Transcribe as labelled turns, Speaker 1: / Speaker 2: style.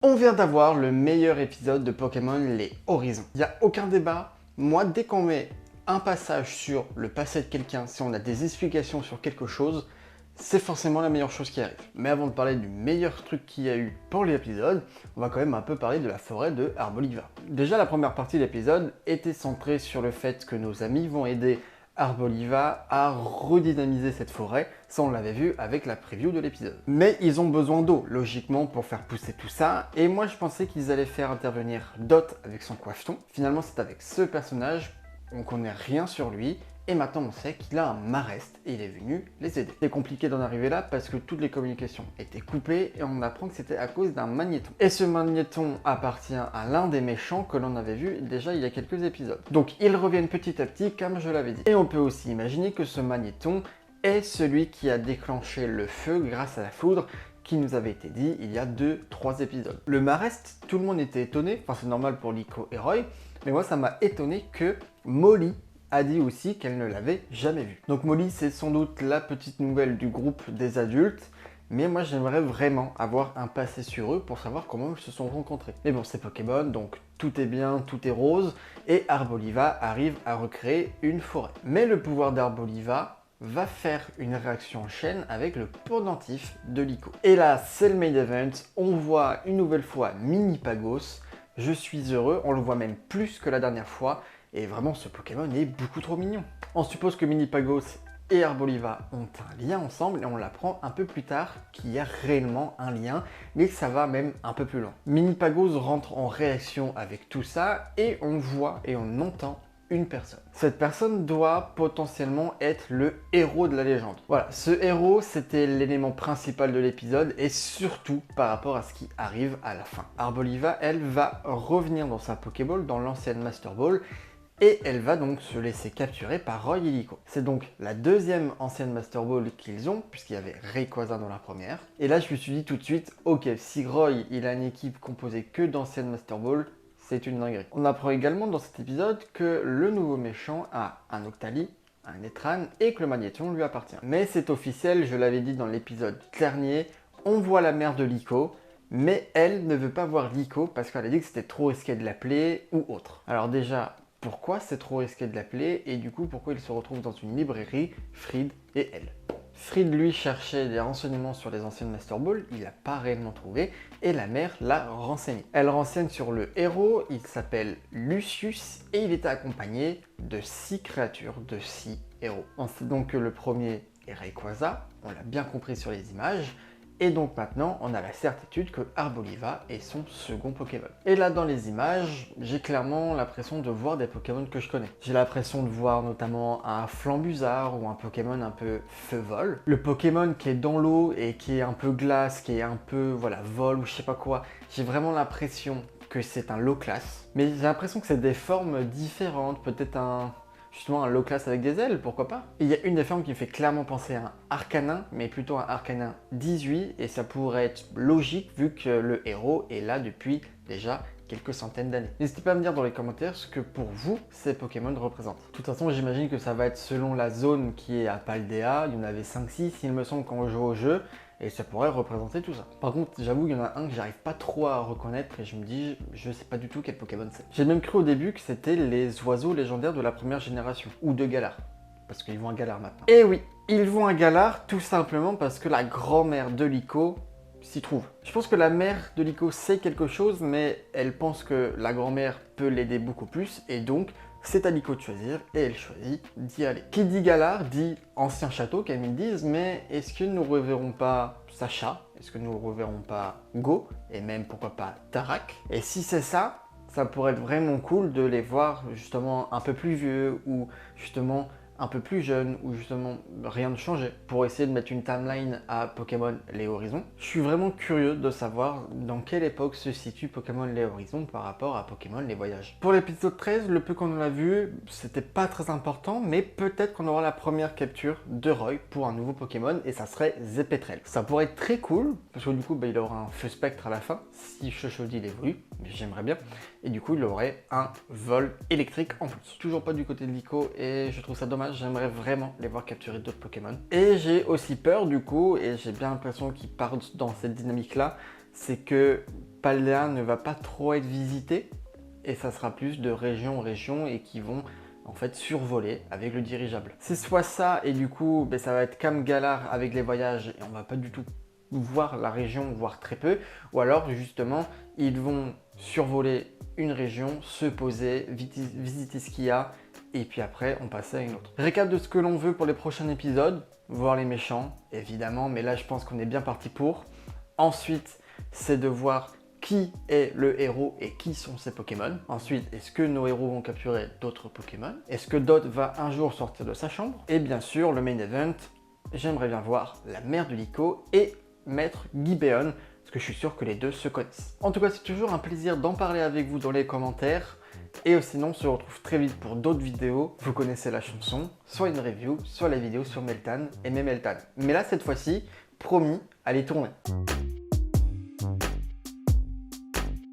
Speaker 1: On vient d'avoir le meilleur épisode de Pokémon Les Horizons. Il n'y a aucun débat. Moi, dès qu'on met un passage sur le passé de quelqu'un, si on a des explications sur quelque chose, c'est forcément la meilleure chose qui arrive. Mais avant de parler du meilleur truc qu'il y a eu pour l'épisode, on va quand même un peu parler de la forêt de Arboliva. Déjà, la première partie de l'épisode était centrée sur le fait que nos amis vont aider Arboliva à redynamiser cette forêt, ça on l'avait vu avec la preview de l'épisode. Mais ils ont besoin d'eau, logiquement, pour faire pousser tout ça, et moi je pensais qu'ils allaient faire intervenir Dot avec son coiffeton. Finalement c'est avec ce personnage, on connaît rien sur lui, et maintenant on sait qu'il a un Marest et il est venu les aider. C'est compliqué d'en arriver là parce que toutes les communications étaient coupées et on apprend que c'était à cause d'un magnéton. Et ce magnéton appartient à l'un des méchants que l'on avait vu déjà il y a quelques épisodes. Donc ils reviennent petit à petit comme je l'avais dit. Et on peut aussi imaginer que ce magnéton est celui qui a déclenché le feu grâce à la foudre qui nous avait été dit il y a 2-3 épisodes. Le Marest, tout le monde était étonné, enfin c'est normal pour Liko et Roy, mais moi ça m'a étonné que Molly a dit aussi qu'elle ne l'avait jamais vu. Donc Molly, c'est sans doute la petite nouvelle du groupe des adultes, mais moi j'aimerais vraiment avoir un passé sur eux pour savoir comment ils se sont rencontrés. Mais bon, c'est Pokémon, donc tout est bien, tout est rose, et Arboliva arrive à recréer une forêt. Mais le pouvoir d'Arboliva va faire une réaction en chaîne avec le pendentif de Liko. Et là, c'est le main event, on voit une nouvelle fois Minipagos, je suis heureux, on le voit même plus que la dernière fois, et vraiment, ce Pokémon est beaucoup trop mignon. On suppose que Minipagos et Arboliva ont un lien ensemble et on l'apprend un peu plus tard qu'il y a réellement un lien, mais que ça va même un peu plus loin. Minipagos rentre en réaction avec tout ça et on voit et on entend une personne. Cette personne doit potentiellement être le héros de la légende. Voilà, ce héros, c'était l'élément principal de l'épisode et surtout par rapport à ce qui arrive à la fin. Arboliva, elle, va revenir dans sa Pokéball, dans l'ancienne Master Ball, et elle va donc se laisser capturer par Roy et Liko. C'est donc la deuxième ancienne Master Ball qu'ils ont, puisqu'il y avait Rayquaza dans la première. Et là, je me suis dit tout de suite, ok, si Roy, il a une équipe composée que d'anciennes Master Ball, c'est une dinguerie. On apprend également dans cet épisode que le nouveau méchant a un Octali, un Etran, et que le magnéton lui appartient. Mais c'est officiel, je l'avais dit dans l'épisode dernier, on voit la mère de Liko, mais elle ne veut pas voir Liko parce qu'elle a dit que c'était trop risqué de l'appeler ou autre. Alors déjà, pourquoi c'est trop risqué de l'appeler et du coup pourquoi il se retrouve dans une librairie, Fried et elle. Fried lui cherchait des renseignements sur les anciennes Master Ball, il n'a pas réellement trouvé et la mère l'a renseigné. Elle renseigne sur le héros, il s'appelle Lucius et il était accompagné de 6 créatures, de 6 héros. On sait donc que le premier est Rayquaza, on l'a bien compris sur les images. Et donc maintenant, on a la certitude que Arboliva est son second Pokémon. Et là, dans les images, j'ai clairement l'impression de voir des Pokémon que je connais. J'ai l'impression de voir notamment un Flambuzard ou un Pokémon un peu feu-vol. Le Pokémon qui est dans l'eau et qui est un peu glace, qui est un peu, voilà, vol ou je sais pas quoi. J'ai vraiment l'impression que c'est un low class. Mais j'ai l'impression que c'est des formes différentes, peut-être justement un low class avec des ailes, pourquoi pas. Et il y a une des formes qui me fait clairement penser à un Arcanin, mais plutôt un Arcanin 18, et ça pourrait être logique vu que le héros est là depuis déjà quelques centaines d'années. N'hésitez pas à me dire dans les commentaires ce que pour vous ces Pokémon représentent. De toute façon, j'imagine que ça va être selon la zone qui est à Paldea, il y en avait 5-6 il me semble quand on joue au jeu, et ça pourrait représenter tout ça. Par contre, j'avoue qu'il y en a un que j'arrive pas trop à reconnaître et je me dis, je sais pas du tout quel Pokémon c'est. J'ai même cru au début que c'était les oiseaux légendaires de la première génération, ou de Galar, parce qu'ils vont à Galar maintenant. Et oui, ils vont à Galar tout simplement parce que la grand-mère de Liko s'y trouve. Je pense que la mère de Liko sait quelque chose, mais elle pense que la grand-mère peut l'aider beaucoup plus, et donc c'est à Liko de choisir, et elle choisit d'y aller. Qui dit Galar dit ancien château, comme ils disent, mais est-ce que nous reverrons pas Sacha? Est-ce que nous reverrons pas Go? Et même pourquoi pas Tarak? Et si c'est ça, ça pourrait être vraiment cool de les voir justement un peu plus vieux, ou justement un peu plus jeune, ou justement rien ne changeait, pour essayer de mettre une timeline à Pokémon Les Horizons. Je suis vraiment curieux de savoir dans quelle époque se situe Pokémon Les Horizons par rapport à Pokémon Les Voyages. Pour l'épisode 13, le peu qu'on en a vu, c'était pas très important, mais peut-être qu'on aura la première capture de Roy pour un nouveau Pokémon, et ça serait Zepetrel. Ça pourrait être très cool, parce que du coup, il aura un feu spectre à la fin, si Chochodil évolue, mais j'aimerais bien, et du coup, il aurait un vol électrique en plus. Toujours pas du côté de Liko, et je trouve ça dommage. J'aimerais vraiment les voir capturer d'autres Pokémon. Et j'ai aussi peur du coup, et j'ai bien l'impression qu'ils partent dans cette dynamique là, c'est que Paldea ne va pas trop être visité et ça sera plus de région en région et qui vont en fait survoler avec le dirigeable. C'est soit ça et du coup ça va être comme Galar avec les voyages et on va pas du tout voir la région, voire très peu, ou alors justement ils vont survoler une région, se poser, visiter ce qu'il y a et puis après on passe à une autre. Récap de ce que l'on veut pour les prochains épisodes, voir les méchants évidemment, mais là je pense qu'on est bien parti pour. Ensuite c'est de voir qui est le héros et qui sont ses Pokémon. Ensuite, est-ce que nos héros vont capturer d'autres Pokémon? Est-ce que Dot va un jour sortir de sa chambre? Et bien sûr, le main event, j'aimerais bien voir la mère de Liko et Maître Gibeon, parce que je suis sûr que les deux se connaissent. En tout cas, c'est toujours un plaisir d'en parler avec vous dans les commentaires. Et sinon, on se retrouve très vite pour d'autres vidéos. Vous connaissez la chanson, soit une review, soit la vidéo sur Meltan et même Meltan. Mais là, cette fois-ci, promis, allez tourner.